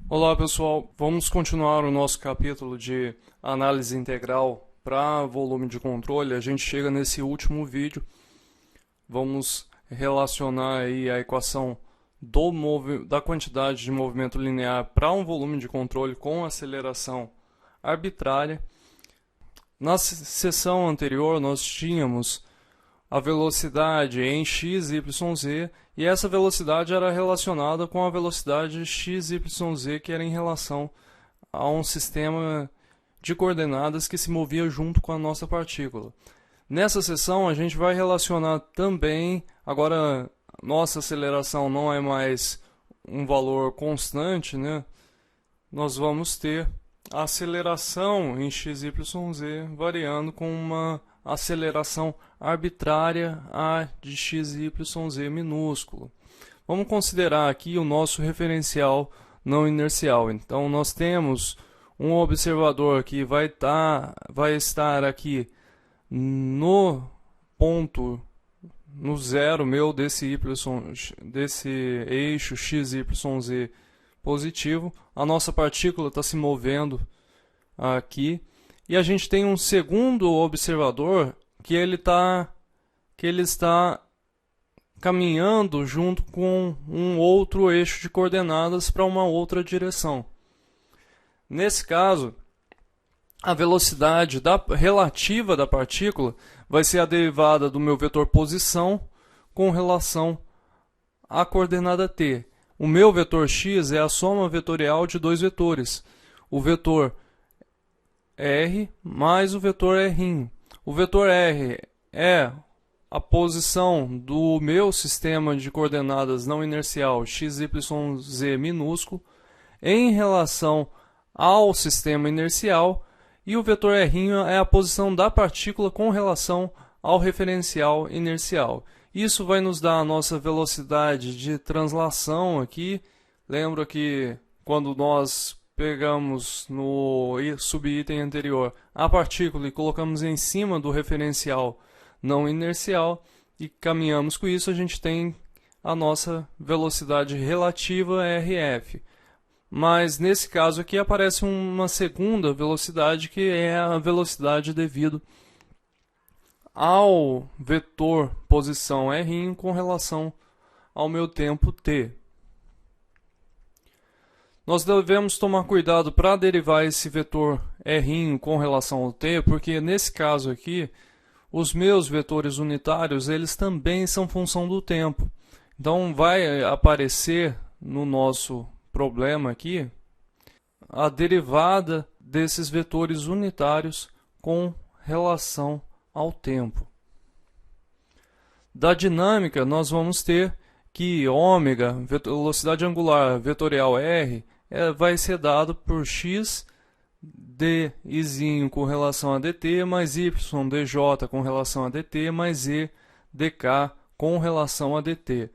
Olá pessoal, vamos continuar o nosso capítulo de análise integral para volume de controle. A gente chega nesse último vídeo, vamos relacionar aí a equação da quantidade de movimento linear para um volume de controle com aceleração arbitrária. Na sessão anterior nós tínhamos a velocidade em x, y, z, e essa velocidade era relacionada com a velocidade x, y, z, que era em relação a um sistema de coordenadas que se movia junto com a nossa partícula. Nessa seção a gente vai relacionar também, agora nossa aceleração não é mais um valor constante, né? Nós vamos ter a aceleração em x, y, z variando com uma aceleração arbitrária a de x, y, z minúsculo. Vamos considerar aqui o nosso referencial não inercial. Então nós temos um observador que vai estar aqui no ponto, no zero meu desse eixo x, y, z positivo. A nossa partícula está se movendo aqui. E a gente tem um segundo observador que ele está caminhando junto com um outro eixo de coordenadas para uma outra direção. Nesse caso, a velocidade relativa da partícula vai ser a derivada do meu vetor posição com relação à coordenada t. O meu vetor x é a soma vetorial de dois vetores, o vetor r mais o vetor r'. O vetor r é a posição do meu sistema de coordenadas não inercial x, y, z minúsculo em relação ao sistema inercial, e o vetor r' é a posição da partícula com relação ao referencial inercial. Isso vai nos dar a nossa velocidade de translação aqui. Lembra que quando nós pegamos no subitem anterior a partícula e colocamos em cima do referencial não inercial e caminhamos com isso, a gente tem a nossa velocidade relativa RF. Mas nesse caso aqui aparece uma segunda velocidade, que é a velocidade devido ao vetor posição R com relação ao meu tempo t. Nós devemos tomar cuidado para derivar esse vetor R com relação ao t, porque nesse caso aqui, os meus vetores unitários eles também são função do tempo. Então vai aparecer no nosso problema aqui a derivada desses vetores unitários com relação ao tempo. Da dinâmica, nós vamos ter que ômega, velocidade angular vetorial r, vai ser dado por x d izinho com relação a dt, mais y dj com relação a dt, mais e dk com relação a dt.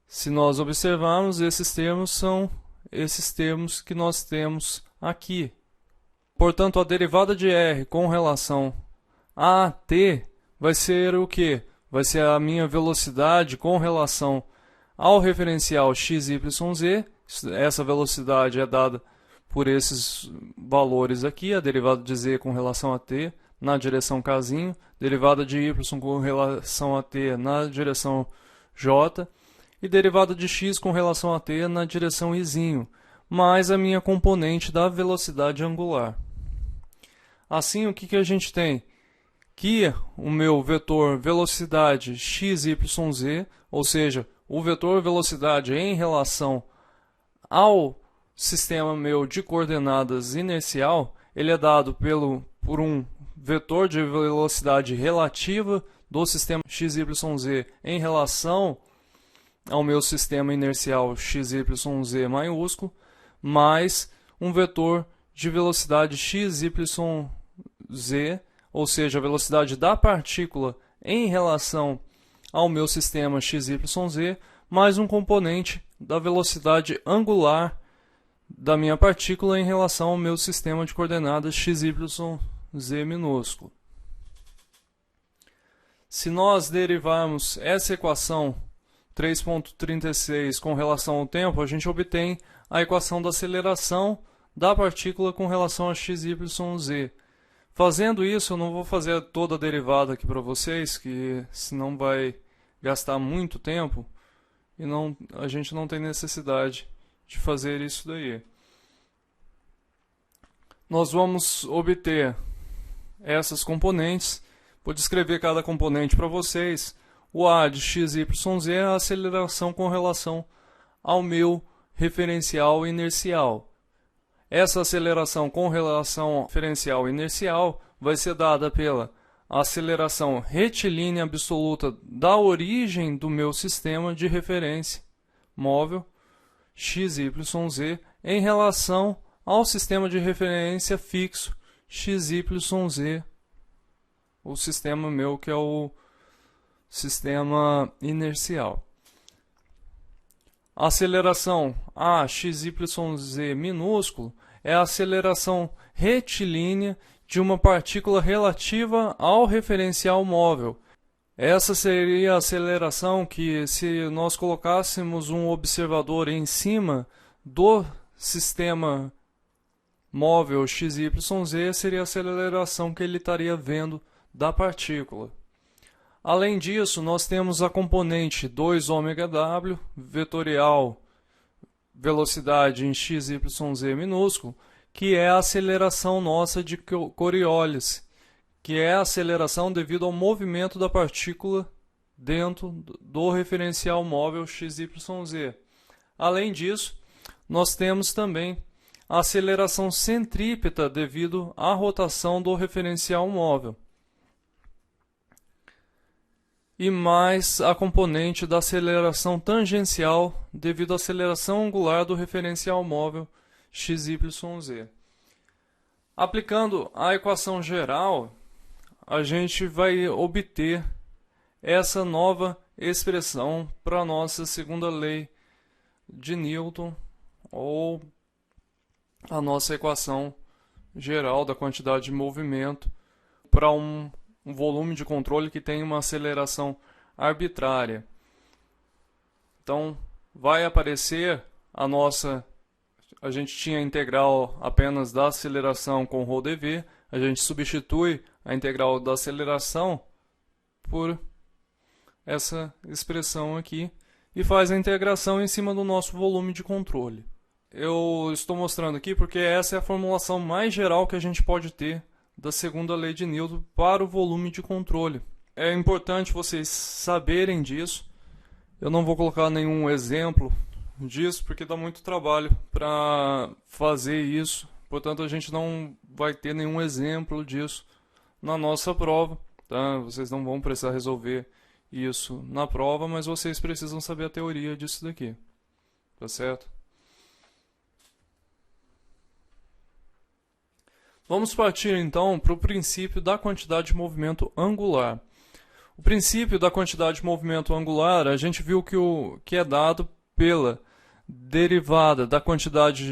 Se nós observarmos, esses termos são esses termos que nós temos aqui. Portanto, a derivada de r com relação a t vai ser o quê? Vai ser a minha velocidade com relação ao referencial x, y, z. Essa velocidade é dada por esses valores aqui, a derivada de z com relação a t na direção kzinho, derivada de y com relação a t na direção j, e derivada de x com relação a t na direção izinho, mais a minha componente da velocidade angular. Assim, o que a gente tem? Que o meu vetor velocidade x, y, z, ou seja, o vetor velocidade em relação ao sistema meu de coordenadas inercial, ele é dado por um vetor de velocidade relativa do sistema x, y, z em relação ao meu sistema inercial x, y, z maiúsculo, mais um vetor de velocidade x, y, z, ou seja, a velocidade da partícula em relação ao meu sistema x, y, z, mais um componente da velocidade angular da minha partícula em relação ao meu sistema de coordenadas x, y, z minúsculo. Se nós derivarmos essa equação 3.36 com relação ao tempo, a gente obtém a equação da aceleração da partícula com relação a x, y, z. Fazendo isso, eu não vou fazer toda a derivada aqui para vocês, que senão vai gastar muito tempo e a gente não tem necessidade de fazer isso daí. Nós vamos obter essas componentes. Vou descrever cada componente para vocês. O A de x, y, z é a aceleração com relação ao meu referencial inercial. Essa aceleração com relação ao referencial inercial vai ser dada pela aceleração retilínea absoluta da origem do meu sistema de referência móvel, x, y, z, em relação ao sistema de referência fixo, x, y, z, o sistema meu que é o sistema inercial. A aceleração A, x, y, z minúsculo é a aceleração retilínea de uma partícula relativa ao referencial móvel. Essa seria a aceleração que, se nós colocássemos um observador em cima do sistema móvel x, y, z, seria a aceleração que ele estaria vendo da partícula. Além disso, nós temos a componente 2ωw, vetorial velocidade em x, y, z minúsculo, que é a aceleração nossa de Coriolis, que é a aceleração devido ao movimento da partícula dentro do referencial móvel x, y, z. Além disso, nós temos também a aceleração centrípeta devido à rotação do referencial móvel. E mais a componente da aceleração tangencial devido à aceleração angular do referencial móvel x, y, z. Aplicando a equação geral, a gente vai obter essa nova expressão para a nossa segunda lei de Newton, ou a nossa equação geral da quantidade de movimento para um volume de controle que tem uma aceleração arbitrária. Então, vai aparecer a gente tinha a integral apenas da aceleração com ρdv, a gente substitui a integral da aceleração por essa expressão aqui e faz a integração em cima do nosso volume de controle. Eu estou mostrando aqui porque essa é a formulação mais geral que a gente pode ter da segunda lei de Newton para o volume de controle. É importante vocês saberem disso. Eu não vou colocar nenhum exemplo disso porque dá muito trabalho para fazer isso. Portanto, a gente não vai ter nenhum exemplo disso na nossa prova. Tá? Vocês não vão precisar resolver isso na prova, mas vocês precisam saber a teoria disso daqui. Tá certo? Vamos partir então para o princípio da quantidade de movimento angular. O princípio da quantidade de movimento angular, a gente viu que é dado pela derivada da quantidade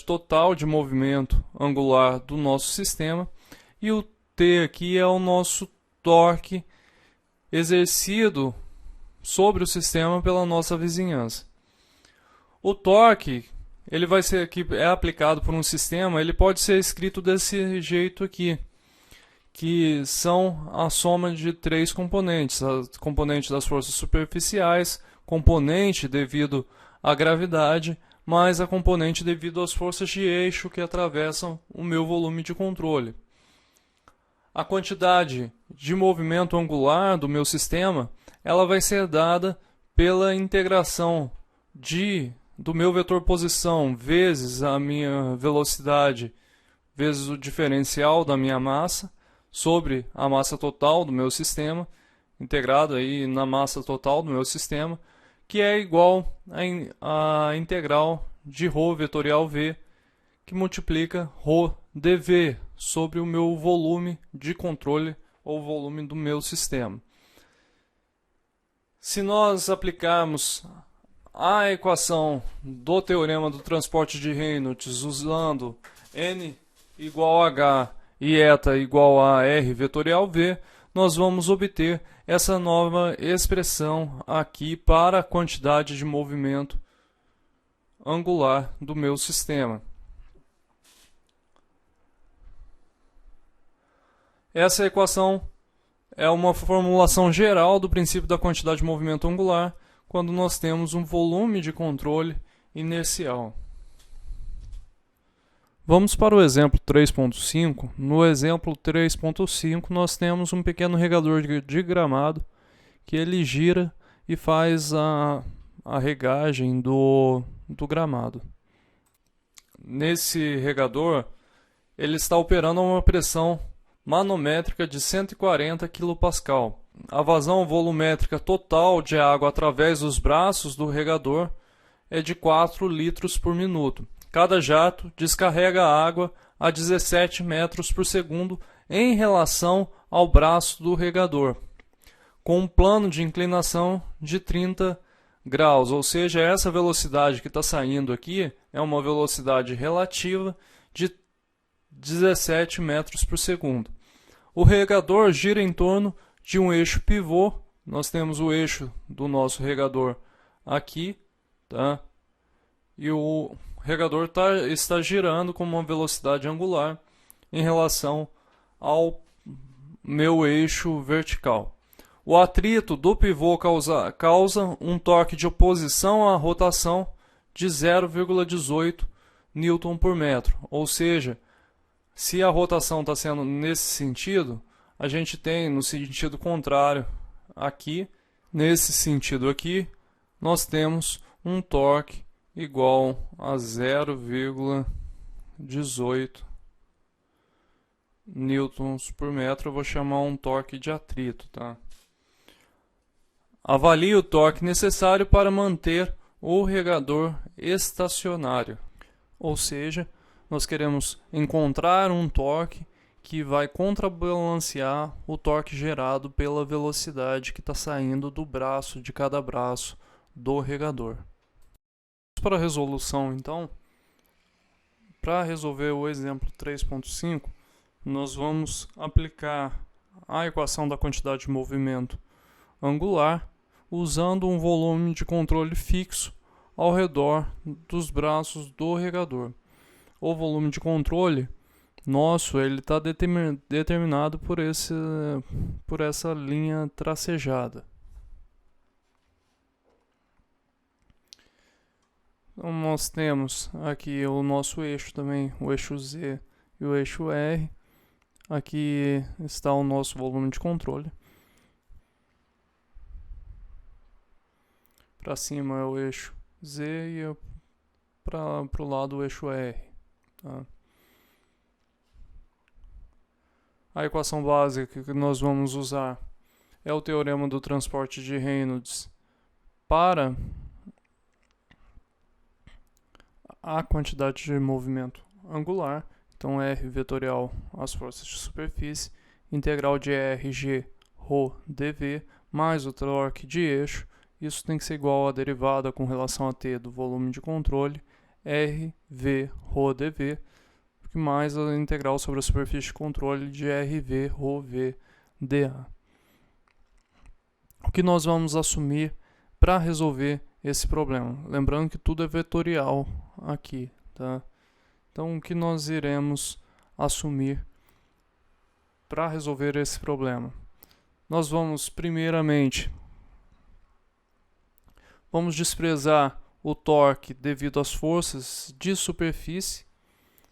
total de movimento angular do nosso sistema, e o T aqui é o nosso torque exercido sobre o sistema pela nossa vizinhança. O torque, ele vai ser que é aplicado por um sistema, ele pode ser escrito desse jeito aqui, que são a soma de três componentes: a componente das forças superficiais, componente devido à gravidade, mais a componente devido às forças de eixo que atravessam o meu volume de controle. A quantidade de movimento angular do meu sistema, ela vai ser dada pela integração do meu vetor posição vezes a minha velocidade vezes o diferencial da minha massa sobre a massa total do meu sistema, integrado aí na massa total do meu sistema, que é igual à integral de ρ vetorial v, que multiplica ρ dv sobre o meu volume de controle ou volume do meu sistema. Se nós aplicarmos a equação do teorema do transporte de Reynolds usando n igual a h e eta igual a r vetorial v, nós vamos obter essa nova expressão aqui para a quantidade de movimento angular do meu sistema. Essa equação é uma formulação geral do princípio da quantidade de movimento angular quando nós temos um volume de controle inercial. Vamos para o exemplo 3.5. No exemplo 3.5 nós temos um pequeno regador de gramado que ele gira e faz a regagem do gramado. Nesse regador ele está operando a uma pressão manométrica de 140 kPa. A vazão volumétrica total de água através dos braços do regador é de 4 litros por minuto. Cada jato descarrega água a 17 metros por segundo em relação ao braço do regador, com um plano de inclinação de 30 graus, ou seja, essa velocidade que está saindo aqui é uma velocidade relativa de 17 metros por segundo. O regador gira em torno de um eixo pivô. Nós temos o eixo do nosso regador aqui, tá? E o regador está girando com uma velocidade angular em relação ao meu eixo vertical. O atrito do pivô causa um torque de oposição à rotação de 0,18 Newton por metro, ou seja, se a rotação está sendo nesse sentido, a gente tem no sentido contrário aqui. Nesse sentido aqui, nós temos um torque igual a 0,18 newtons por metro. Eu vou chamar um torque de atrito, tá? Avalie o torque necessário para manter o regador estacionário, ou seja, nós queremos encontrar um torque que vai contrabalancear o torque gerado pela velocidade que está saindo do braço, de cada braço do regador. Para a resolução, então, para resolver o exemplo 3.5, nós vamos aplicar a equação da quantidade de movimento angular usando um volume de controle fixo ao redor dos braços do regador. O volume de controle nosso ele está determinado por essa linha tracejada. Então, nós temos aqui o nosso eixo também, o eixo Z e o eixo R. Aqui está o nosso volume de controle. Para cima é o eixo Z e para o lado o eixo R. Tá? A equação básica que nós vamos usar é o teorema do transporte de Reynolds para a quantidade de movimento angular. Então R vetorial as forças de superfície, integral de RG ρ dV mais o torque de eixo. Isso tem que ser igual à derivada com relação a T do volume de controle, RV ρ dV, mais a integral sobre a superfície de controle de RV ρ V dA. O que nós vamos assumir para resolver esse problema? Lembrando que tudo é vetorial aqui, tá? Então, o que nós iremos assumir para resolver esse problema? Nós vamos, primeiramente, desprezar o torque devido às forças de superfície,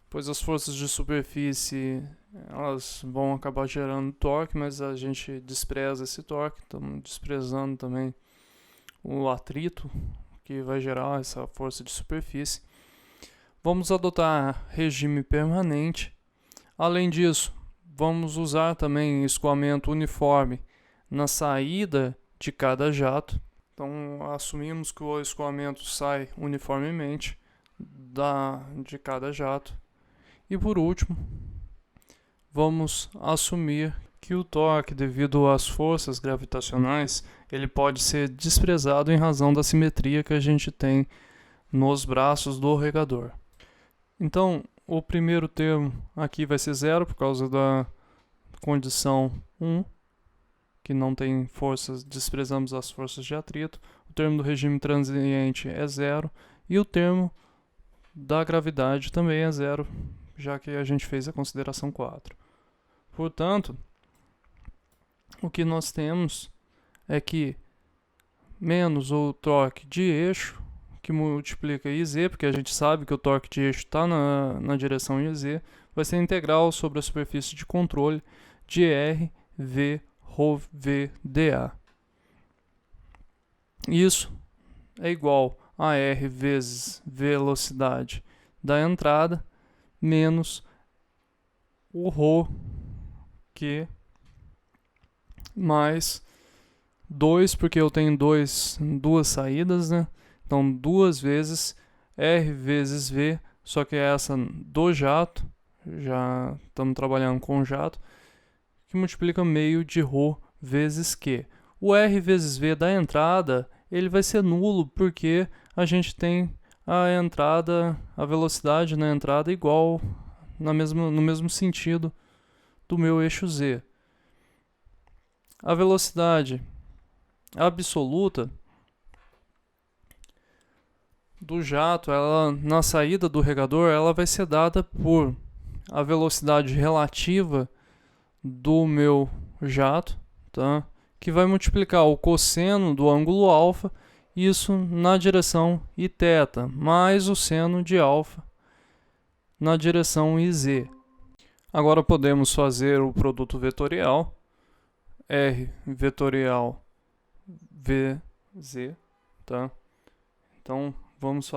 pois as forças de superfície elas vão acabar gerando torque, mas a gente despreza esse torque. Estamos desprezando também o atrito que vai gerar essa força de superfície. Vamos adotar regime permanente. Além disso, vamos usar também escoamento uniforme na saída de cada jato. Então, assumimos que o escoamento sai uniformemente de cada jato. E por último, vamos assumir que o torque, devido às forças gravitacionais, ele pode ser desprezado em razão da simetria que a gente tem nos braços do regador. Então, o primeiro termo aqui vai ser zero por causa da condição 1. que não tem forças, desprezamos as forças de atrito. O termo do regime transiente é zero e o termo da gravidade também é zero, já que a gente fez a consideração 4. Portanto, o que nós temos é que menos o torque de eixo, que multiplica IZ, porque a gente sabe que o torque de eixo está na direção IZ, vai ser integral sobre a superfície de controle de RV ρ v dA. Isso é igual a R vezes velocidade da entrada menos o ρ Q mais 2, porque eu tenho duas saídas, né? Então 2 vezes R vezes V, só que é essa do jato, já estamos trabalhando com jato, que multiplica meio de ρ vezes Q. O R vezes V da entrada, ele vai ser nulo, porque a gente tem a entrada, a velocidade na entrada igual no mesmo sentido do meu eixo Z. A velocidade absoluta do jato, ela, na saída do regador, ela vai ser dada por a velocidade relativa do meu jato, tá? Que vai multiplicar o cosseno do ângulo alfa, isso na direção iθ, mais o seno de alfa na direção IZ. Agora podemos fazer o produto vetorial, R vetorial VZ, tá? Então vamos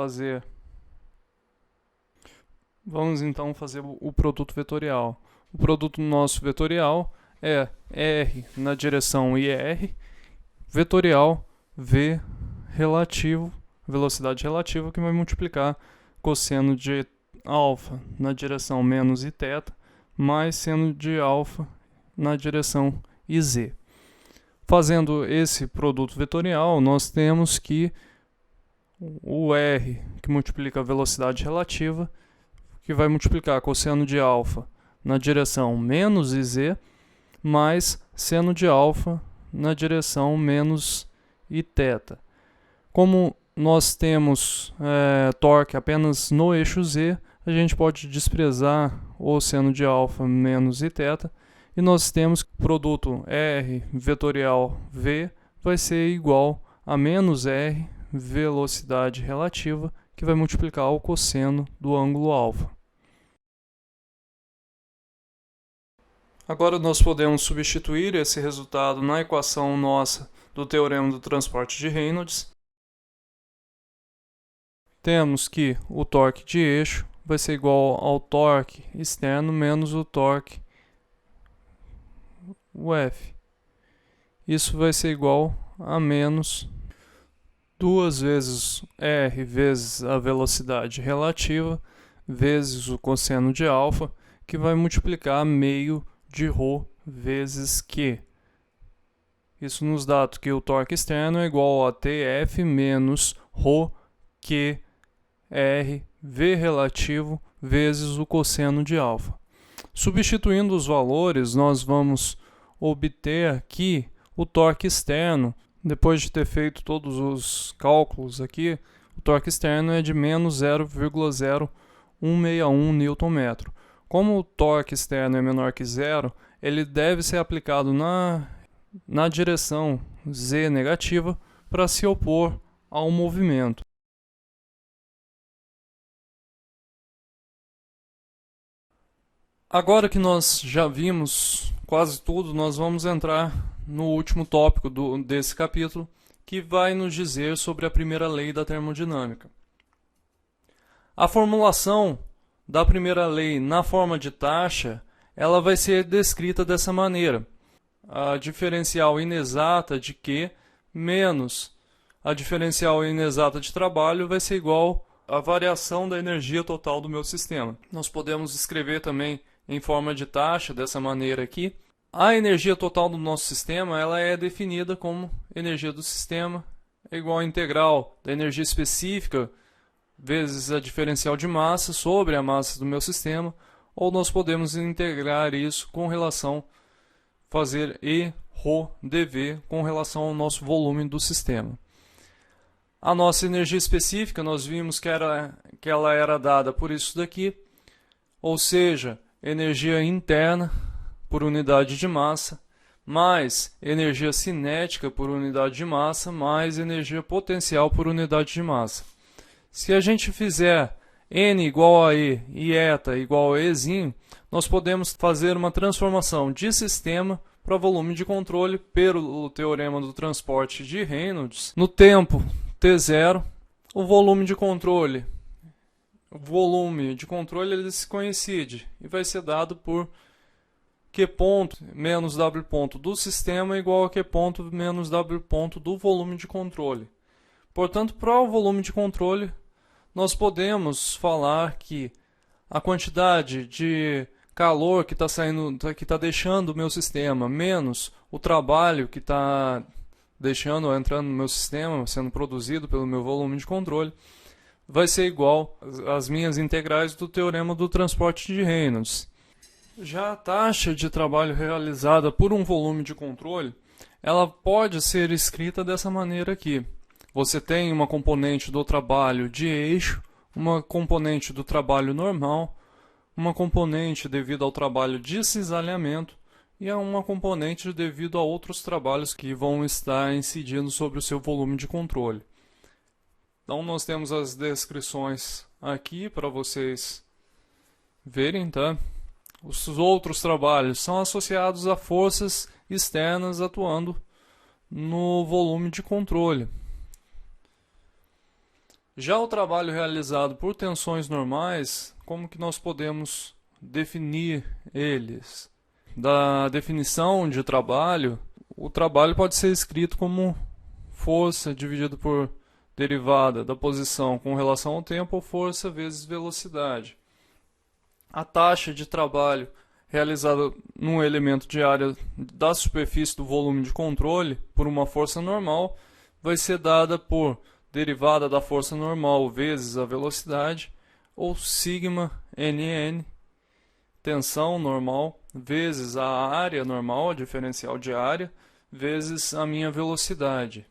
então fazer o produto vetorial. O produto nosso vetorial é R na direção IR, vetorial V relativo, velocidade relativa, que vai multiplicar cosseno de alfa na direção menos iθ, mais seno de alfa na direção IZ. Fazendo esse produto vetorial, nós temos que o R, que multiplica a velocidade relativa, que vai multiplicar cosseno de alfa na direção menos IZ, mais seno de alfa na direção menos iθ. Como nós temos torque apenas no eixo Z, a gente pode desprezar o seno de alfa menos iθ, e nós temos que o produto R vetorial V vai ser igual a menos R velocidade relativa, que vai multiplicar o cosseno do ângulo alfa. Agora nós podemos substituir esse resultado na equação nossa do teorema do transporte de Reynolds. Temos que o torque de eixo vai ser igual ao torque externo menos o torque F. Isso vai ser igual a menos 2 vezes R vezes a velocidade relativa vezes o cosseno de alfa, que vai multiplicar meio de ρ vezes Q. Isso nos dá que o torque externo é igual a TF menos ρ Q R V relativo vezes o cosseno de alfa. Substituindo os valores, nós vamos obter aqui o torque externo. Depois de ter feito todos os cálculos aqui, o torque externo é de menos 0,0161 Nm. Como o torque externo é menor que zero, ele deve ser aplicado na direção Z negativa para se opor ao movimento. Agora que nós já vimos quase tudo, nós vamos entrar no último tópico desse capítulo, que vai nos dizer sobre a primeira lei da termodinâmica. A formulação da primeira lei na forma de taxa, ela vai ser descrita dessa maneira. A diferencial inexata de Q menos a diferencial inexata de trabalho vai ser igual à variação da energia total do meu sistema. Nós podemos escrever também em forma de taxa dessa maneira aqui. A energia total do nosso sistema, ela é definida como energia do sistema é igual à integral da energia específica vezes a diferencial de massa sobre a massa do meu sistema, ou nós podemos integrar isso com relação, fazer E ρdV com relação ao nosso volume do sistema. A nossa energia específica, nós vimos que ela era dada por isso daqui, ou seja, energia interna por unidade de massa, mais energia cinética por unidade de massa, mais energia potencial por unidade de massa. Se a gente fizer N igual a E e eta igual a Ezinho, nós podemos fazer uma transformação de sistema para volume de controle pelo teorema do transporte de Reynolds. No tempo T0, o volume de controle ele se coincide e vai ser dado por Q ponto menos W ponto do sistema igual a Q ponto menos W ponto do volume de controle. Portanto, para o volume de controle, nós podemos falar que a quantidade de calor que está deixando o meu sistema menos o trabalho que está entrando no meu sistema, sendo produzido pelo meu volume de controle, vai ser igual às minhas integrais do teorema do transporte de Reynolds. Já a taxa de trabalho realizada por um volume de controle, ela pode ser escrita dessa maneira aqui. Você tem uma componente do trabalho de eixo, uma componente do trabalho normal, uma componente devido ao trabalho de cisalhamento e uma componente devido a outros trabalhos que vão estar incidindo sobre o seu volume de controle. Então nós temos as descrições aqui para vocês verem, tá? Os outros trabalhos são associados a forças externas atuando no volume de controle. Já o trabalho realizado por tensões normais, como que nós podemos definir eles? Da definição de trabalho, o trabalho pode ser escrito como força dividido por derivada da posição com relação ao tempo ou força vezes velocidade. A taxa de trabalho realizada num elemento de área da superfície do volume de controle por uma força normal vai ser dada por derivada da força normal vezes a velocidade ou sigma nn, tensão normal, vezes a área normal, a diferencial de área, vezes a minha velocidade.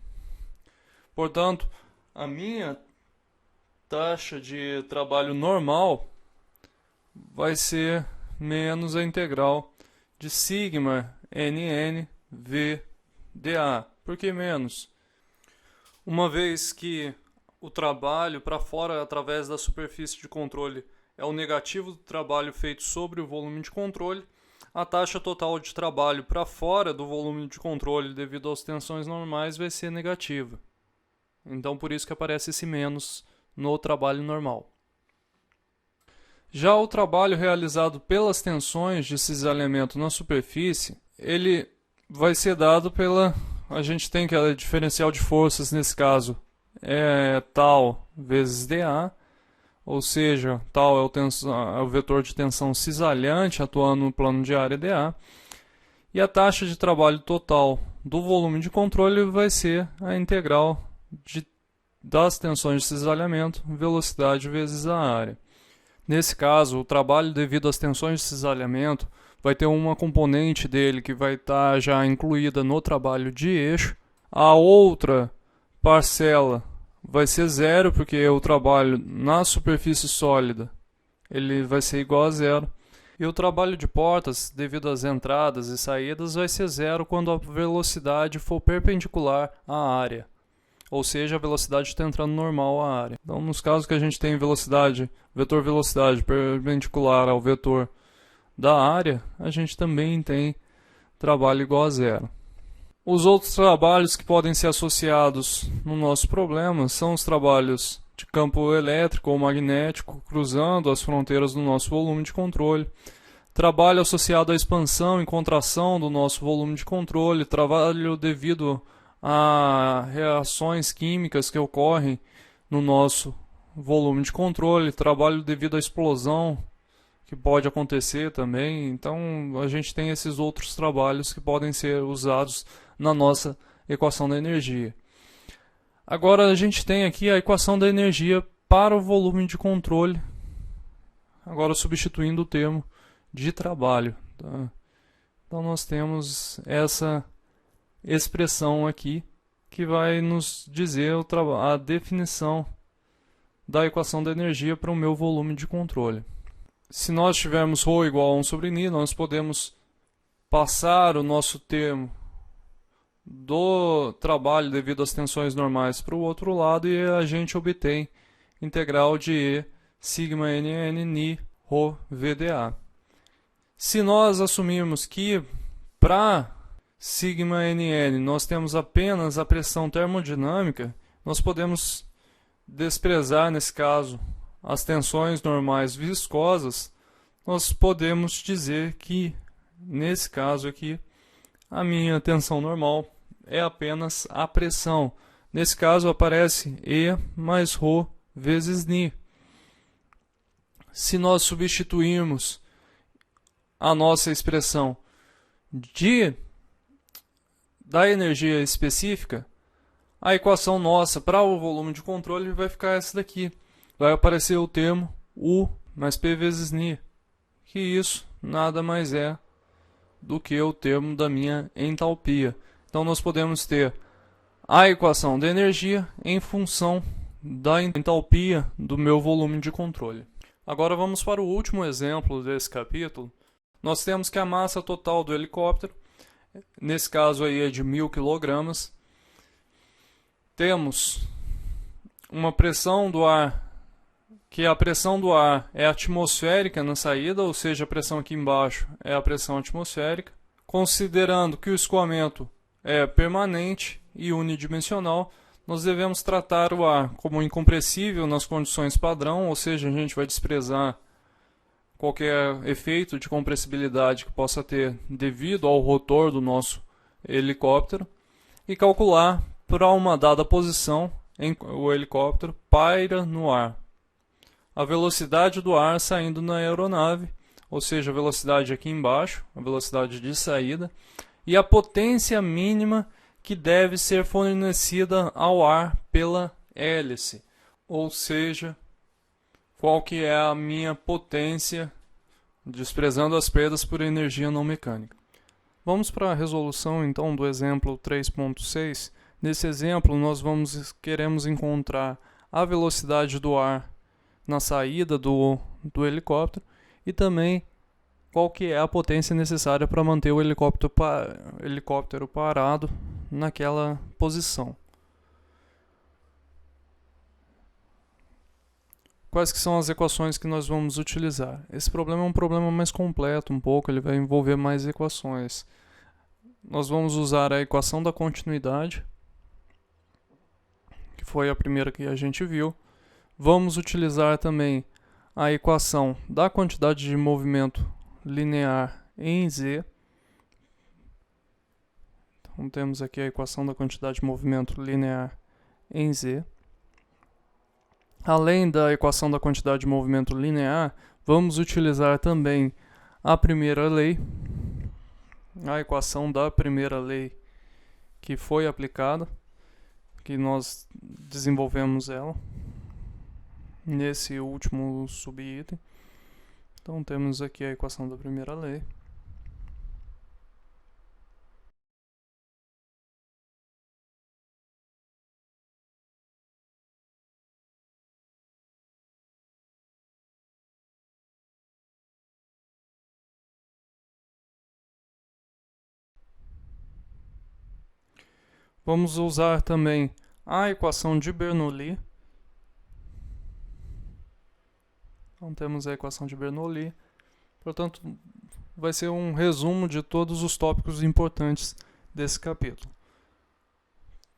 Portanto, a minha taxa de trabalho normal vai ser menos a integral de sigma nn v dA. Por que menos? Uma vez que o trabalho para fora através da superfície de controle é o negativo do trabalho feito sobre o volume de controle, a taxa total de trabalho para fora do volume de controle devido às tensões normais vai ser negativa. Então por isso que aparece esse menos no trabalho normal. Já o trabalho realizado pelas tensões de cisalhamento na superfície, ele vai ser dado pela... A gente tem que a diferencial de forças nesse caso é tal vezes dA, ou seja, tal é o vetor de tensão cisalhante atuando no plano de área dA, e a taxa de trabalho total do volume de controle vai ser a integral das tensões de cisalhamento, velocidade vezes a área. Nesse caso, o trabalho devido às tensões de cisalhamento vai ter uma componente dele que vai estar já incluída no trabalho de eixo. A outra parcela vai ser zero, porque o trabalho na superfície sólida ele vai ser igual a zero. E o trabalho de portas, devido às entradas e saídas, vai ser zero quando a velocidade for perpendicular à área. Ou seja, a velocidade está entrando normal à área. Então, nos casos que a gente tem vetor velocidade perpendicular ao vetor da área, a gente também tem trabalho igual a zero. Os outros trabalhos que podem ser associados no nosso problema são os trabalhos de campo elétrico ou magnético cruzando as fronteiras do nosso volume de controle, trabalho associado à expansão e contração do nosso volume de controle, trabalho devido a reações químicas que ocorrem no nosso volume de controle, trabalho devido à explosão que pode acontecer também. Então a gente tem esses outros trabalhos que podem ser usados na nossa equação da energia. Agora a gente tem aqui a equação da energia para o volume de controle, agora substituindo o termo de trabalho. Tá? Então nós temos essa expressão aqui que vai nos dizer a definição da equação da energia para o meu volume de controle. Se nós tivermos ρ igual a 1 sobre Ni, nós podemos passar o nosso termo do trabalho devido às tensões normais para o outro lado e a gente obtém integral de E sigma NN Ni ρ VdA. Se nós assumirmos que para sigma NN nós temos apenas a pressão termodinâmica, nós podemos desprezar, nesse caso, as tensões normais viscosas. Nós podemos dizer que, nesse caso aqui, a minha tensão normal é apenas a pressão. Nesse caso aparece E mais ρ vezes Ni. Se nós substituirmos a nossa expressão da energia específica, a equação nossa para o volume de controle vai ficar essa daqui. Vai aparecer o termo U mais P vezes Ni, que isso nada mais é do que o termo da minha entalpia. Então nós podemos ter a equação da energia em função da entalpia do meu volume de controle. Agora vamos para o último exemplo desse capítulo. Nós temos que a massa total do helicóptero, nesse caso aí é de 1000 kg. Temos uma pressão do ar, que a pressão do ar é atmosférica na saída, ou seja, a pressão aqui embaixo é a pressão atmosférica. Considerando que o escoamento é permanente e unidimensional, nós devemos tratar o ar como incompressível nas condições padrão, ou seja, a gente vai desprezar qualquer efeito de compressibilidade que possa ter devido ao rotor do nosso helicóptero e calcular para uma dada posição o helicóptero paira no ar. A velocidade do ar saindo na aeronave, ou seja, a velocidade aqui embaixo, a velocidade de saída, e a potência mínima que deve ser fornecida ao ar pela hélice, ou seja, qual que é a minha potência, desprezando as perdas por energia não mecânica. Vamos para a resolução então do exemplo 3.6. Nesse exemplo nós queremos encontrar a velocidade do ar na saída do helicóptero e também qual que é a potência necessária para manter o helicóptero parado naquela posição. Quais que são as equações que nós vamos utilizar? Esse problema é um problema mais completo um pouco, ele vai envolver mais equações. Nós vamos usar a equação da continuidade, que foi a primeira que a gente viu. Vamos utilizar também a equação da quantidade de movimento linear em Z. Então temos aqui a equação da quantidade de movimento linear em Z. Além da equação da quantidade de movimento linear, vamos utilizar também a primeira lei, a equação da primeira lei que foi aplicada, que nós desenvolvemos ela nesse último subitem. Então temos aqui a equação da primeira lei. Vamos usar também a equação de Bernoulli. Então temos a equação de Bernoulli. Portanto, vai ser um resumo de todos os tópicos importantes desse capítulo.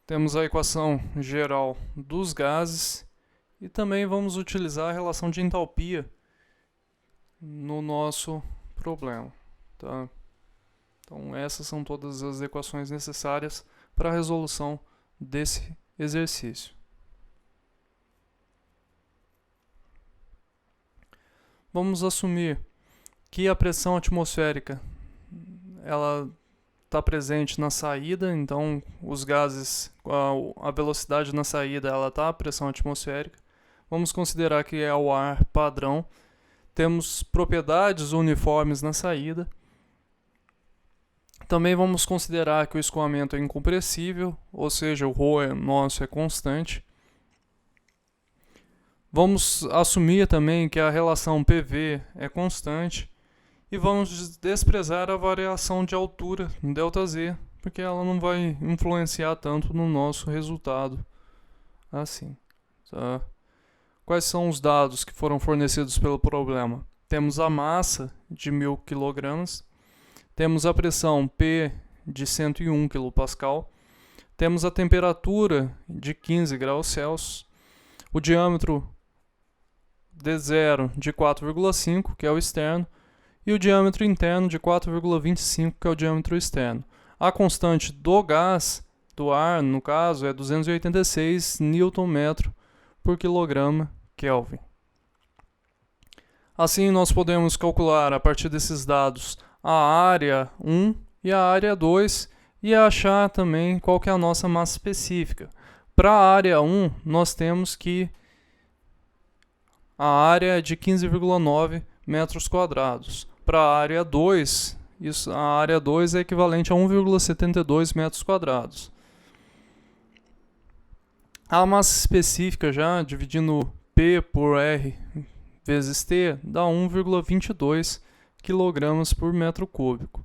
Temos a equação geral dos gases e também vamos utilizar a relação de entalpia no nosso problema. Tá? Então essas são todas as equações necessárias para a resolução desse exercício. Vamos assumir que a pressão atmosférica ela está presente na saída, então os gases, a velocidade na saída ela está a pressão atmosférica. Vamos considerar que é o ar padrão. Temos propriedades uniformes na saída. Também vamos considerar que o escoamento é incompressível, ou seja, o ρ nosso é constante. Vamos assumir também que a relação PV é constante e vamos desprezar a variação de altura, ΔZ, porque ela não vai influenciar tanto no nosso resultado assim. Tá? Quais são os dados que foram fornecidos pelo problema? Temos a massa de 1000 kg, temos a pressão P de 101 kPa, temos a temperatura de 15 graus Celsius, o diâmetro D0 de 4,5, que é o externo, e o diâmetro interno de 4,25, que é o diâmetro externo. A constante do gás, do ar, no caso, é 286 Nm por quilograma Kelvin. Assim, nós podemos calcular, a partir desses dados, a área 1 e a área 2 e achar também qual que é a nossa massa específica. Para a área 1, nós temos que a área é de 15,9 metros quadrados. Para a área 2, a área 2 é equivalente a 1,72 metros quadrados. A massa específica já, dividindo P por R vezes T, dá 1,22 kg por metro cúbico.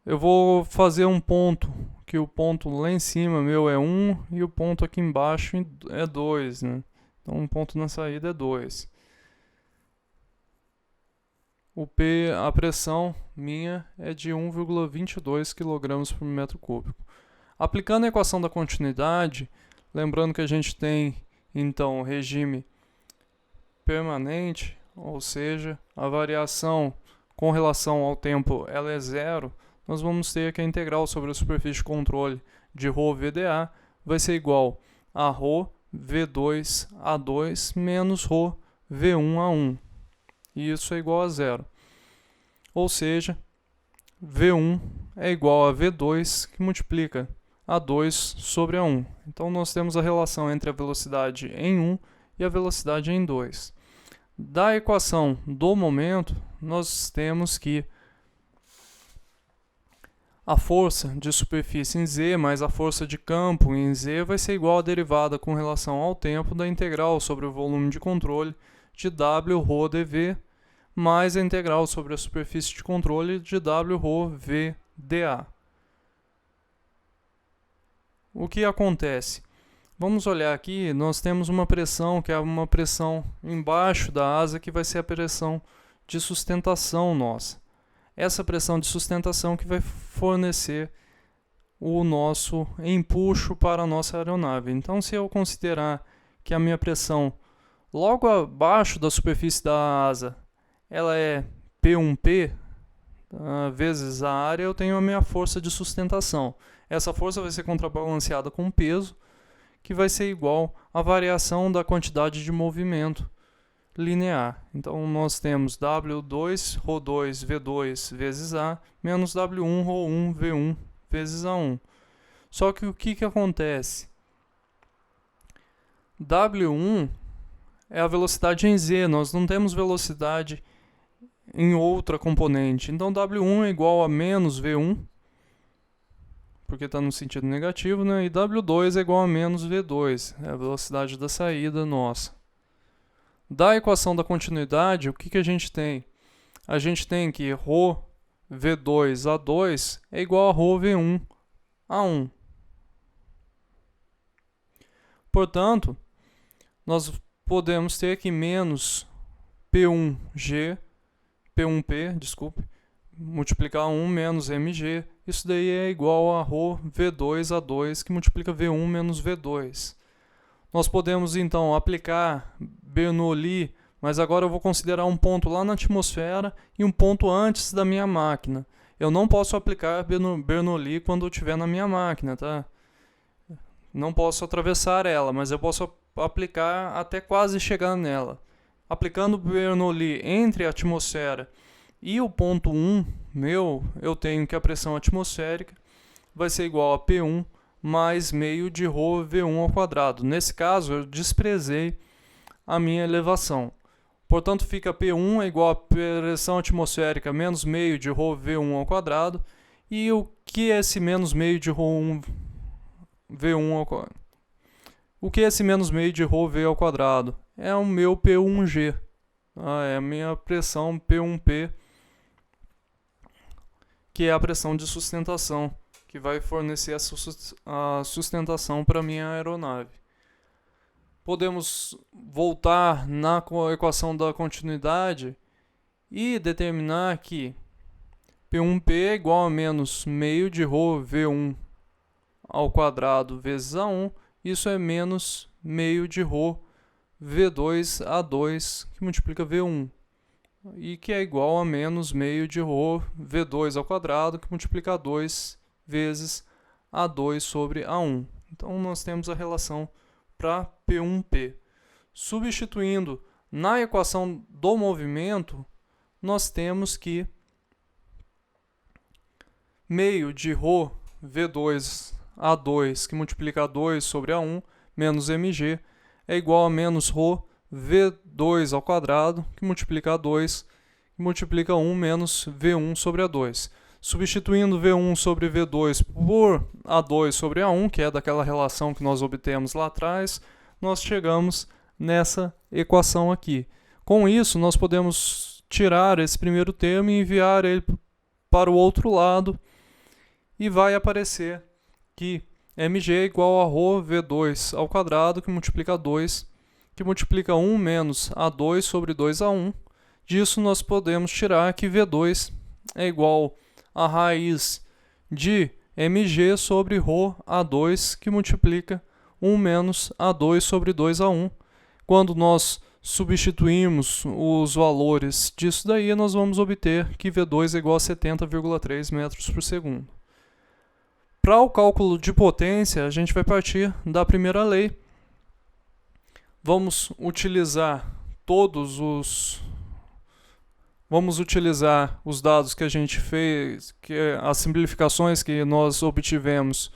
Eu vou fazer um ponto, que o ponto lá em cima meu é 1 e o ponto aqui embaixo é 2, né? Então, um ponto na saída é 2. O P, a pressão minha é de 1,22 kg por metro cúbico. Aplicando a equação da continuidade, lembrando que a gente tem, então, regime permanente, ou seja, a variação com relação ao tempo ela é zero, nós vamos ter que a integral sobre a superfície de controle de ρVdA vai ser igual a ρ V2A2 menos ρ V1A1. E isso é igual a zero. Ou seja, V1 é igual a V2 que multiplica A2 sobre A1. Então nós temos a relação entre a velocidade em 1 e a velocidade em 2. Da equação do momento, nós temos que a força de superfície em Z mais a força de campo em Z vai ser igual à derivada com relação ao tempo da integral sobre o volume de controle de W ρ dV mais a integral sobre a superfície de controle de W ρ V dA. O que acontece? Vamos olhar aqui, nós temos uma pressão que é uma pressão embaixo da asa que vai ser a pressão de sustentação nossa. Essa pressão de sustentação que vai fornecer o nosso empuxo para a nossa aeronave. Então, se eu considerar que a minha pressão logo abaixo da superfície da asa ela é P1P vezes a área, eu tenho a minha força de sustentação. Essa força vai ser contrabalanceada com peso, que vai ser igual à variação da quantidade de movimento linear. Então, nós temos W2, ρ2, V2 vezes A, menos W1, ρ1, V1 vezes A1. Só que o que acontece? W1 é a velocidade em Z, nós não temos velocidade em outra componente. Então, W1 é igual a menos V1, porque está no sentido negativo, né? E W2 é igual a menos V2, é a velocidade da saída nossa. Da equação da continuidade, o que a gente tem? A gente tem que ρ V2A2 é igual a ρ V1A1. Portanto, nós podemos ter aqui menos P1P, multiplicar 1 menos mg. Isso daí é igual a ρ V2A2, que multiplica V1 menos V2. Nós podemos, então, aplicar Bernoulli, mas agora eu vou considerar um ponto lá na atmosfera e um ponto antes da minha máquina. Eu não posso aplicar Bernoulli quando eu estiver na minha máquina, tá? Não posso atravessar ela, mas eu posso aplicar até quase chegar nela. Aplicando Bernoulli entre a atmosfera e o ponto 1 eu tenho que a pressão atmosférica vai ser igual a P1 mais meio de ρ V1 ao quadrado. Nesse caso, eu desprezei a minha elevação. Portanto, fica P1 é igual a pressão atmosférica menos meio de ρ V1 ao quadrado. E o que é esse menos meio de ρ1 V1 ao quadrado? O que é esse menos meio de ρV ao quadrado? É o meu P1G. É a minha pressão P1P, que é a pressão de sustentação, que vai fornecer a sustentação para a minha aeronave. Podemos voltar na equação da continuidade e determinar que P1P é igual a menos meio de ρ V1 ao quadrado vezes A1. Isso é menos meio de ρ V2 A2, que multiplica V1. E que é igual a menos meio de ρ V2 ao quadrado, que multiplica A2 vezes A2 sobre A1. Então, nós temos a relação para P1P. Substituindo na equação do movimento, nós temos que meio de ρ V2 A2, que multiplica A2 sobre A1, menos mg, é igual a menos ρ V2 ao quadrado, que multiplica A2, que multiplica 1 menos V1 sobre A2. Substituindo V1 sobre V2 por A2 sobre A1, que é daquela relação que nós obtemos lá atrás, nós chegamos nessa equação aqui. Com isso, nós podemos tirar esse primeiro termo e enviar ele para o outro lado, e vai aparecer que mg é igual a ρ V2 ao quadrado, que multiplica 2, que multiplica 1 menos A2 sobre 2A1. Disso nós podemos tirar que V2 é igual a raiz de mg sobre ρ A2, que multiplica 1 menos A2 sobre 2A1. Quando nós substituímos os valores disso daí, nós vamos obter que V2 é igual a 70,3 metros por segundo. Para o cálculo de potência, a gente vai partir da primeira lei. Vamos utilizar os dados que a gente fez, as simplificações que nós obtivemos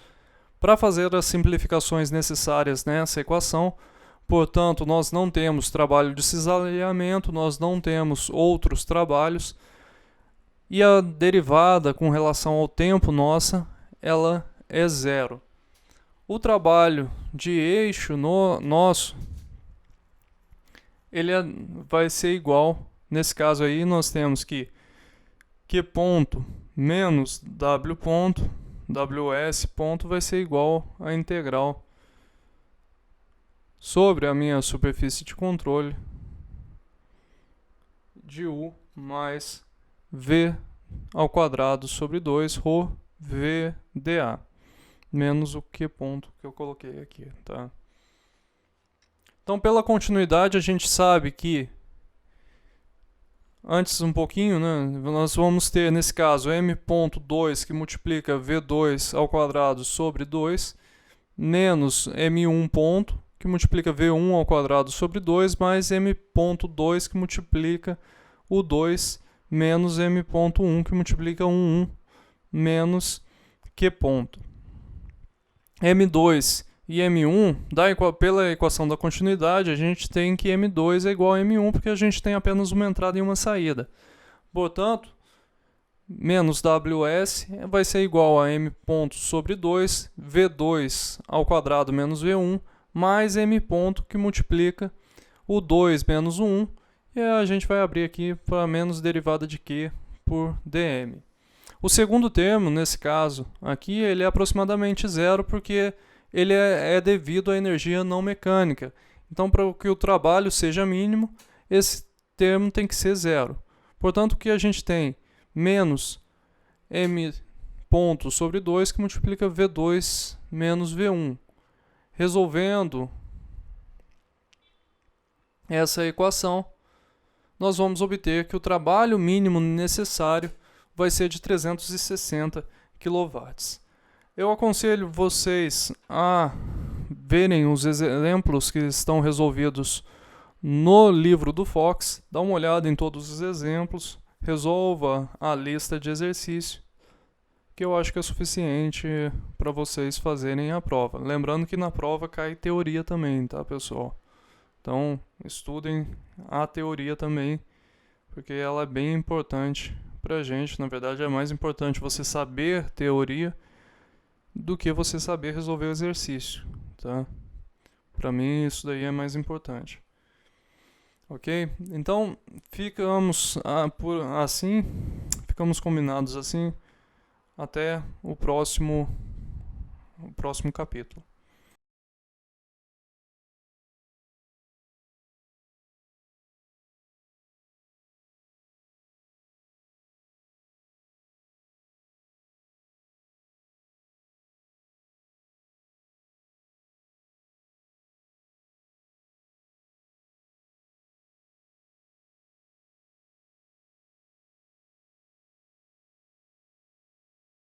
para fazer as simplificações necessárias nessa equação. Portanto, nós não temos trabalho de cisalhamento, nós não temos outros trabalhos, e a derivada com relação ao tempo nossa, ela é zero. O trabalho de eixo nosso, ele vai ser igual, nesse caso aí nós temos que Q ponto menos W ponto, WS ponto vai ser igual a integral sobre a minha superfície de controle de U mais V ao quadrado sobre 2 ρ VdA, menos o Q ponto que eu coloquei aqui, tá? Então, pela continuidade, a gente sabe que, antes um pouquinho, né, nós vamos ter, nesse caso, m.2, que multiplica V2 ao quadrado sobre 2, menos m1 ponto, que multiplica V1 ao quadrado sobre 2, mais m.2, que multiplica o 2, menos m.1, que multiplica 1 menos Q ponto. M2 e M1, pela equação da continuidade, a gente tem que M2 é igual a M1, porque a gente tem apenas uma entrada e uma saída. Portanto, menos WS vai ser igual a M ponto sobre 2, V2 ao quadrado menos V1, mais M ponto, que multiplica o 2 menos o 1, e a gente vai abrir aqui para menos derivada de Q por dm. O segundo termo, nesse caso aqui, ele é aproximadamente zero, porque ele é devido à energia não mecânica. Então, para que o trabalho seja mínimo, esse termo tem que ser zero. Portanto, o que a gente tem? Menos m ponto sobre 2, que multiplica V2 menos V1. Resolvendo essa equação, nós vamos obter que o trabalho mínimo necessário vai ser de 360 kW. Eu aconselho vocês a verem os exemplos que estão resolvidos no livro do Fox, dá uma olhada em todos os exemplos, resolva a lista de exercício, que eu acho que é suficiente para vocês fazerem a prova. Lembrando que na prova cai teoria também, tá, pessoal? Então, estudem a teoria também, porque ela é bem importante pra gente. Na verdade, é mais importante você saber teoria do que você saber resolver o exercício, tá? Pra mim, isso daí é mais importante. Ok? Então, ficamos por assim, ficamos combinados assim até o próximo capítulo.